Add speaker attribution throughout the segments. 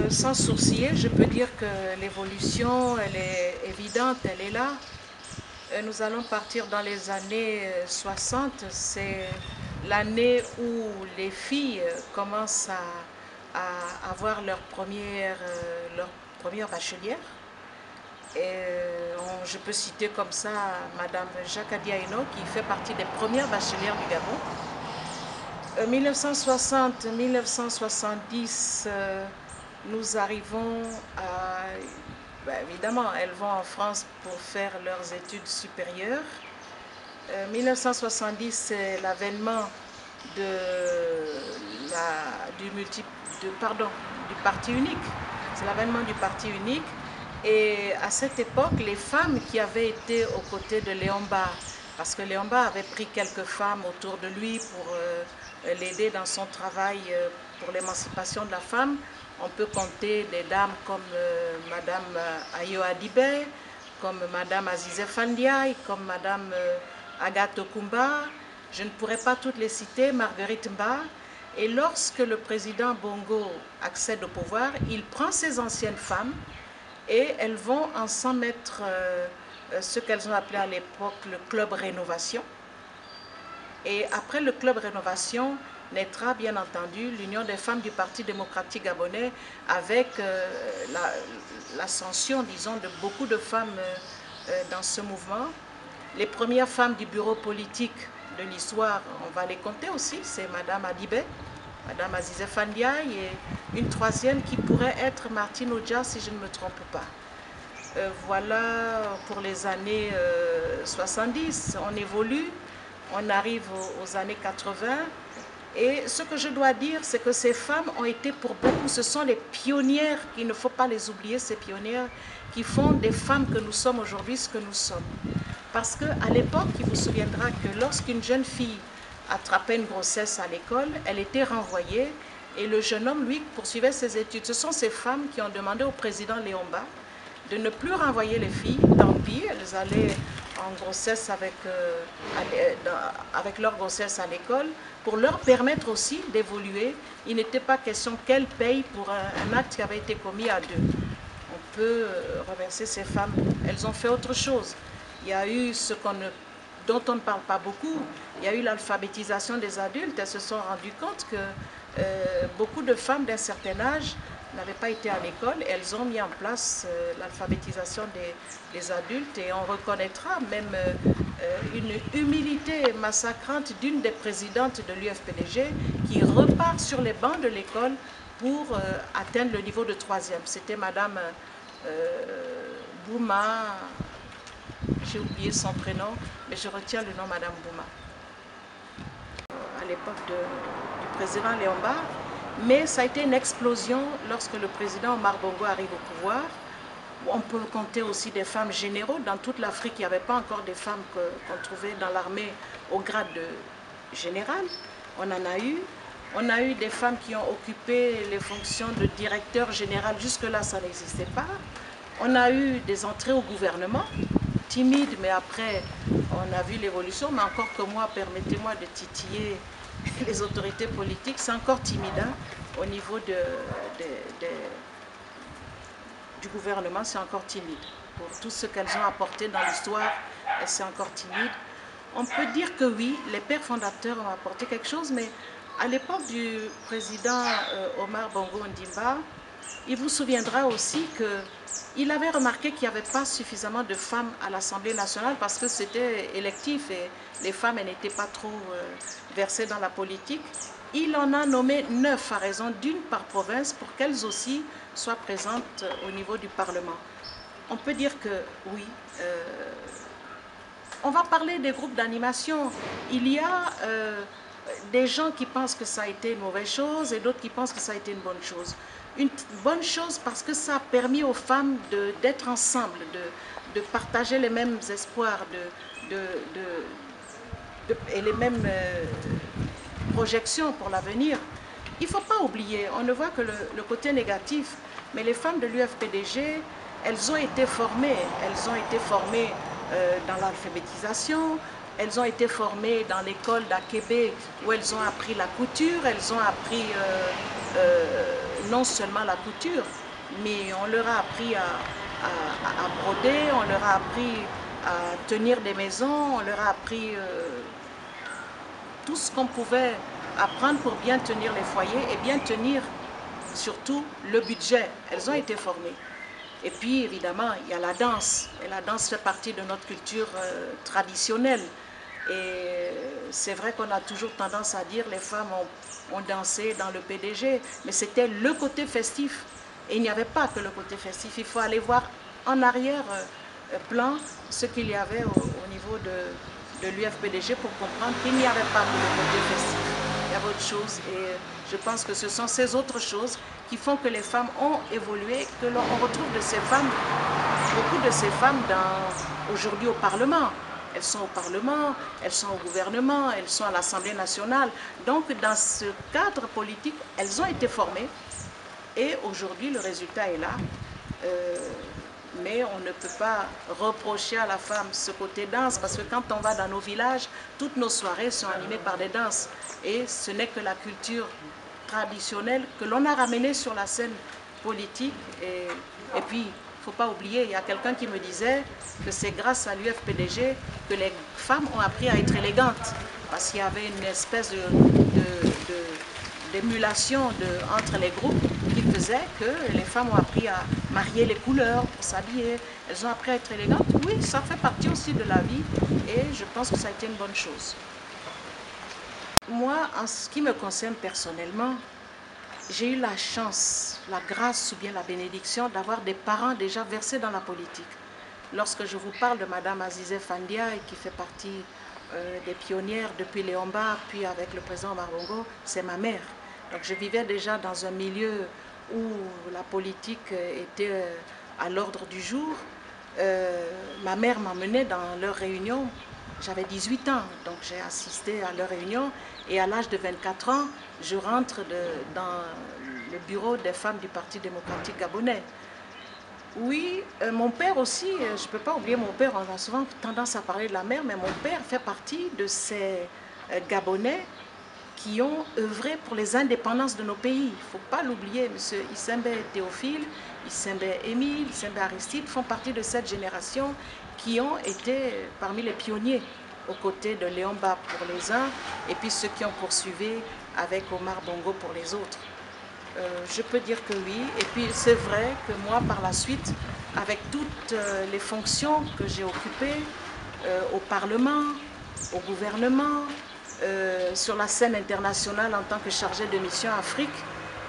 Speaker 1: Sans sourciller, je peux dire que l'évolution, elle est évidente, elle est là. Nous allons partir dans les années 60. C'est l'année où les filles commencent à avoir leur première bachelière. Je peux citer comme ça Madame Jacques Adiaïno, qui fait partie des premières bachelières du Gabon. 1960-1970, nous arrivons à... évidemment, elles vont en France pour faire leurs études supérieures. 1970, c'est l'avènement du parti unique. C'est l'avènement du parti unique. Et à cette époque, les femmes qui avaient été aux côtés de Léon Bar, parce que Léon Bar avait pris quelques femmes autour de lui pour l'aider dans son travail pour l'émancipation de la femme. On peut compter des dames comme Madame Ayo Adibé, comme Madame Azizé Fandiaï, comme Madame Agathe Okumba. Je ne pourrais pas toutes les citer, Marguerite Mba. Et lorsque le président Bongo accède au pouvoir, il prend ces anciennes femmes et elles vont ensemble mettre ce qu'elles ont appelé à l'époque le Club Rénovation. Et après le Club Rénovation naîtra bien entendu l'Union des femmes du Parti démocratique gabonais, avec l'ascension, disons, de beaucoup de femmes dans ce mouvement. Les premières femmes du bureau politique de l'histoire, on va les compter aussi, c'est Madame Adibé, Madame Azizé Fandiaï et une troisième qui pourrait être Martine Odja si je ne me trompe pas. Voilà pour les années 70, on évolue, on arrive aux années 80 et ce que je dois dire, c'est que ces femmes ont été pour beaucoup, ce sont les pionnières, il ne faut pas les oublier, ces pionnières qui font des femmes que nous sommes aujourd'hui ce que nous sommes. Parce qu'à l'époque, il vous souviendra que lorsqu'une jeune fille attrapait une grossesse à l'école, elle était renvoyée et le jeune homme, lui, poursuivait ses études. Ce sont ces femmes qui ont demandé au président Léon Bar de ne plus renvoyer les filles, tant pis, elles allaient en grossesse avec leur grossesse à l'école, pour leur permettre aussi d'évoluer. Il n'était pas question qu'elles payent pour un acte qui avait été commis à deux. On peut remercier ces femmes, elles ont fait autre chose. Il y a eu dont on ne parle pas beaucoup, il y a eu l'alphabétisation des adultes. Elles se sont rendues compte que beaucoup de femmes d'un certain âge n'avaient pas été à l'école. Elles ont mis en place l'alphabétisation des adultes et on reconnaîtra même une humilité massacrante d'une des présidentes de l'UFPDG qui repart sur les bancs de l'école pour atteindre le niveau de 3e. C'était Madame Bouma, j'ai oublié son prénom, mais je retiens le nom Madame Bouma. À l'époque du président Léon Bar, mais ça a été une explosion lorsque le président Omar Bongo arrive au pouvoir. On peut compter aussi des femmes généraux. Dans toute l'Afrique, il n'y avait pas encore des femmes qu'on trouvait dans l'armée au grade de général. On en a eu. On a eu des femmes qui ont occupé les fonctions de directeur général. Jusque-là, ça n'existait pas. On a eu des entrées au gouvernement, timides, mais après, on a vu l'évolution. Mais encore que moi, permettez-moi de titiller les autorités politiques, c'est encore timide hein, au niveau du gouvernement, c'est encore timide. Pour tout ce qu'elles ont apporté dans l'histoire, c'est encore timide. On peut dire que oui, les pères fondateurs ont apporté quelque chose, mais à l'époque du président Omar Bongo Ondimba, il vous souviendra aussi qu'il avait remarqué qu'il n'y avait pas suffisamment de femmes à l'Assemblée nationale parce que c'était électif et les femmes n'étaient pas trop versées dans la politique. Il en a nommé 9 à raison d'une par province pour qu'elles aussi soient présentes au niveau du Parlement. On peut dire que oui. On va parler des groupes d'animation. Il y a des gens qui pensent que ça a été une mauvaise chose et d'autres qui pensent que ça a été une bonne chose. Une bonne chose parce que ça a permis aux femmes d'être ensemble, de partager les mêmes espoirs et les mêmes projections pour l'avenir. Il ne faut pas oublier, on ne voit que le côté négatif, mais les femmes de l'UFPDG, elles ont été formées dans l'alphabétisation, elles ont été formées dans l'école d'Akébé où elles ont appris la couture, elles ont appris non seulement la couture, mais on leur a appris à broder, on leur a appris à tenir des maisons, on leur a appris tout ce qu'on pouvait apprendre pour bien tenir les foyers et bien tenir surtout le budget. Elles ont été formées. Et puis évidemment, il y a la danse. Et la danse fait partie de notre culture traditionnelle. Et c'est vrai qu'on a toujours tendance à dire les femmes ont dansé dans le PDG, mais c'était le côté festif. Et il n'y avait pas que le côté festif. Il faut aller voir en arrière-plan ce qu'il y avait au niveau de l'UFPDG pour comprendre qu'il n'y avait pas que le côté festif. Il y avait autre chose. Et je pense que ce sont ces autres choses qui font que les femmes ont évolué, que l'on retrouve de ces femmes, beaucoup de ces femmes aujourd'hui au Parlement. Elles sont au Parlement, elles sont au gouvernement, elles sont à l'Assemblée nationale. Donc dans ce cadre politique, elles ont été formées et aujourd'hui le résultat est là. Mais on ne peut pas reprocher à la femme ce côté danse parce que quand on va dans nos villages, toutes nos soirées sont animées par des danses. Et ce n'est que la culture traditionnelle que l'on a ramenée sur la scène politique. Et puis, il ne faut pas oublier, il y a quelqu'un qui me disait que c'est grâce à l'UFPDG que les femmes ont appris à être élégantes. Parce qu'il y avait une espèce d'émulation entre les groupes qui faisait que les femmes ont appris à marier les couleurs pour s'habiller. Elles ont appris à être élégantes. Oui, ça fait partie aussi de la vie et je pense que ça a été une bonne chose. Moi, en ce qui me concerne personnellement, j'ai eu la chance, la grâce ou bien la bénédiction d'avoir des parents déjà versés dans la politique. Lorsque je vous parle de Madame Azizeh Fandiaye, qui fait partie des pionnières depuis Léomba, puis avec le président Omar Bongo, c'est ma mère. Donc je vivais déjà dans un milieu où la politique était à l'ordre du jour. Ma mère m'emmenait dans leurs réunions. J'avais 18 ans, donc j'ai assisté à leurs réunions. Et à l'âge de 24 ans, je rentre dans le bureau des femmes du Parti démocratique gabonais. Oui, mon père aussi, je ne peux pas oublier mon père, on a souvent tendance à parler de la mère, mais mon père fait partie de ces Gabonais qui ont œuvré pour les indépendances de nos pays. Il ne faut pas l'oublier, M. Issembe Théophile, Issembe Émile, Issembe Aristide font partie de cette génération qui ont été parmi les pionniers aux côtés de Léomba pour les uns et puis ceux qui ont poursuivi avec Omar Bongo pour les autres. Je peux dire que oui. Et puis c'est vrai que moi, par la suite, avec toutes les fonctions que j'ai occupées au Parlement, au gouvernement, sur la scène internationale en tant que chargée de mission Afrique,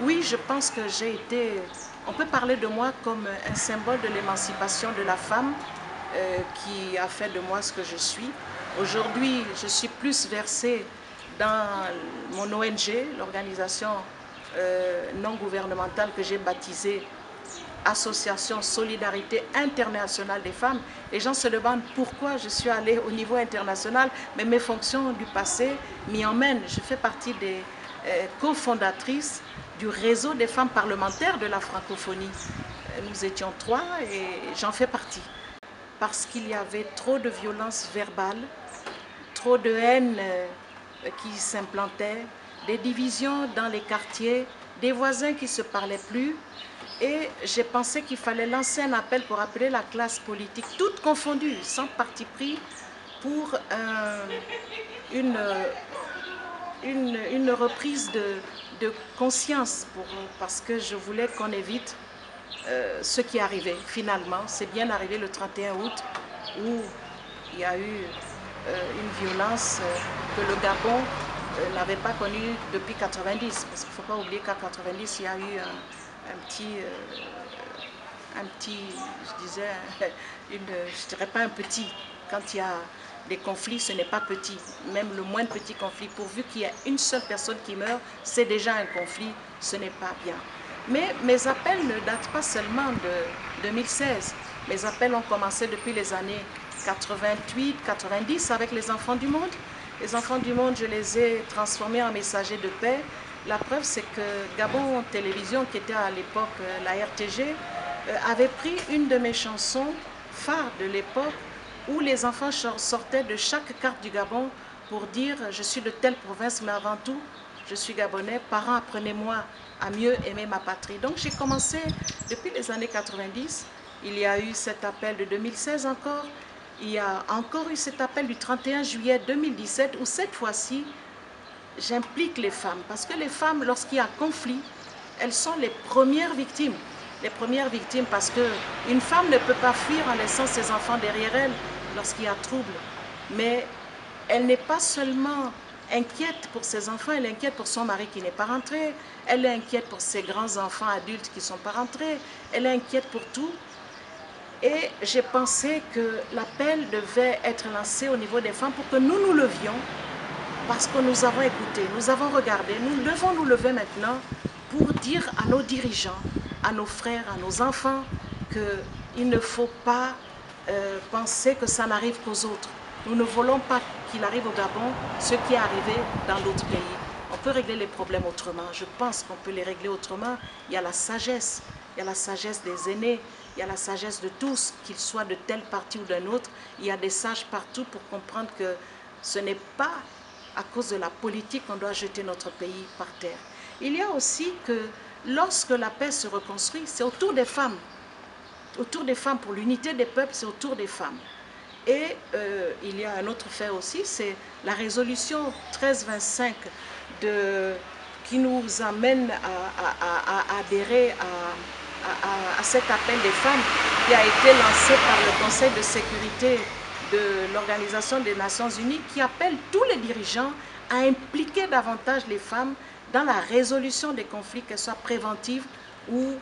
Speaker 1: oui, je pense que j'ai été, on peut parler de moi comme un symbole de l'émancipation de la femme qui a fait de moi ce que je suis. Aujourd'hui, je suis plus versée dans mon ONG, l'organisation non gouvernementale que j'ai baptisée Association Solidarité Internationale des Femmes. Les gens se demandent pourquoi je suis allée au niveau international, mais mes fonctions du passé m'y emmènent. Je fais partie des cofondatrices du réseau des femmes parlementaires de la francophonie. Nous étions 3 et j'en fais partie. Parce qu'il y avait trop de violence verbale, trop de haine qui s'implantait, des divisions dans les quartiers, des voisins qui ne se parlaient plus. Et j'ai pensé qu'il fallait lancer un appel pour appeler la classe politique, toute confondue, sans parti pris, pour une reprise de conscience, parce que je voulais qu'on évite ce qui est arrivé. Finalement, c'est bien arrivé le 31 août, où il y a eu une violence que le Gabon n'avait pas connue depuis 90, parce qu'il ne faut pas oublier qu'à 90, il y a eu un petit, je disais, je dirais pas un petit, quand il y a des conflits, ce n'est pas petit, même le moins petit conflit, pourvu qu'il y ait une seule personne qui meurt, c'est déjà un conflit, ce n'est pas bien. Mais mes appels ne datent pas seulement de 2016, mes appels ont commencé depuis les années 88, 90 avec les Enfants du Monde. Les Enfants du Monde, je les ai transformés en messagers de paix. La preuve, c'est que Gabon Télévision, qui était à l'époque la RTG, avait pris une de mes chansons phares de l'époque où les enfants sortaient de chaque carte du Gabon pour dire « je suis de telle province, mais avant tout, je suis Gabonais, parents, apprenez-moi à mieux aimer ma patrie. Donc j'ai commencé depuis les années 90, il y a eu cet appel de 2016 encore, il y a encore eu cet appel du 31 juillet 2017 où cette fois-ci, j'implique les femmes. Parce que les femmes, lorsqu'il y a conflit, elles sont les premières victimes. Les premières victimes parce qu'une femme ne peut pas fuir en laissant ses enfants derrière elle lorsqu'il y a trouble. Mais elle n'est pas seulement inquiète pour ses enfants, elle est inquiète pour son mari qui n'est pas rentré, elle est inquiète pour ses grands-enfants adultes qui ne sont pas rentrés, elle est inquiète pour tout. Et j'ai pensé que l'appel devait être lancé au niveau des femmes pour que nous nous levions, parce que nous avons écouté, nous avons regardé, nous devons nous lever maintenant pour dire à nos dirigeants, à nos frères, à nos enfants, qu'il ne faut pas penser que ça n'arrive qu'aux autres. Nous ne voulons pas qu'il arrive au Gabon ce qui est arrivé dans d'autres pays. On peut régler les problèmes autrement. Je pense qu'on peut les régler autrement. Il y a la sagesse des aînés, il y a la sagesse de tous, qu'ils soient de telle partie ou d'un autre. Il y a des sages partout pour comprendre que ce n'est pas à cause de la politique qu'on doit jeter notre pays par terre. Il y a aussi que lorsque la paix se reconstruit, c'est autour des femmes. Autour des femmes, pour l'unité des peuples, c'est autour des femmes. Et il y a un autre fait aussi, c'est la résolution 1325 qui nous amène à adhérer à cet appel des femmes qui a été lancé par le Conseil de sécurité de l'Organisation des Nations Unies, qui appelle tous les dirigeants à impliquer davantage les femmes dans la résolution des conflits, qu'elles soient préventives ou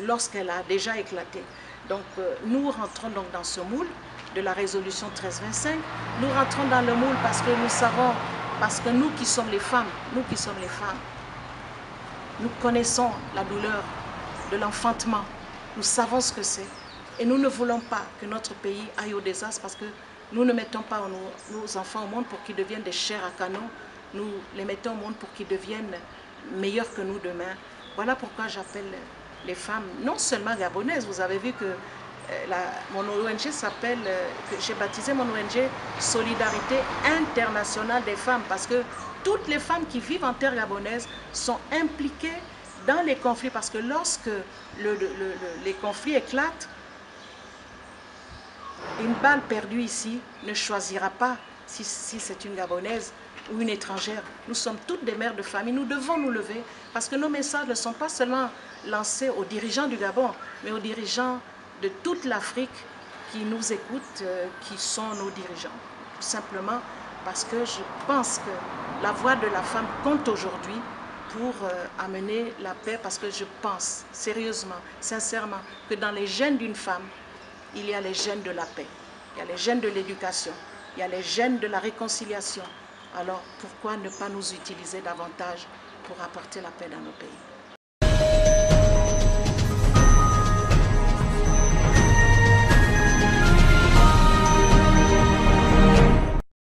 Speaker 1: lorsqu'elle a déjà éclaté. Donc nous rentrons donc dans ce moule de la résolution 1325. Nous rentrons dans le moule parce que nous savons, parce que nous qui sommes les femmes, nous connaissons la douleur de l'enfantement. Nous savons ce que c'est. Et nous ne voulons pas que notre pays aille au désastre parce que nous ne mettons pas nos enfants au monde pour qu'ils deviennent des chairs à canon. Nous les mettons au monde pour qu'ils deviennent meilleurs que nous demain. Voilà pourquoi j'appelle les femmes, non seulement gabonaises. Vous avez vu que mon ONG s'appelle, j'ai baptisé mon ONG Solidarité internationale des femmes, parce que toutes les femmes qui vivent en terre gabonaise sont impliquées dans les conflits, parce que lorsque les conflits éclatent, une balle perdue ici ne choisira pas si c'est une Gabonaise ou une étrangère. Nous sommes toutes des mères de famille, nous devons nous lever parce que nos messages ne sont pas seulement lancés aux dirigeants du Gabon, mais aux dirigeants de toute l'Afrique qui nous écoutent, qui sont nos dirigeants. Tout simplement parce que je pense que la voix de la femme compte aujourd'hui pour amener la paix, parce que je pense sérieusement, sincèrement, que dans les gènes d'une femme, il y a les gènes de la paix, il y a les gènes de l'éducation, il y a les gènes de la réconciliation. Alors pourquoi ne pas nous utiliser davantage pour apporter la paix dans nos pays?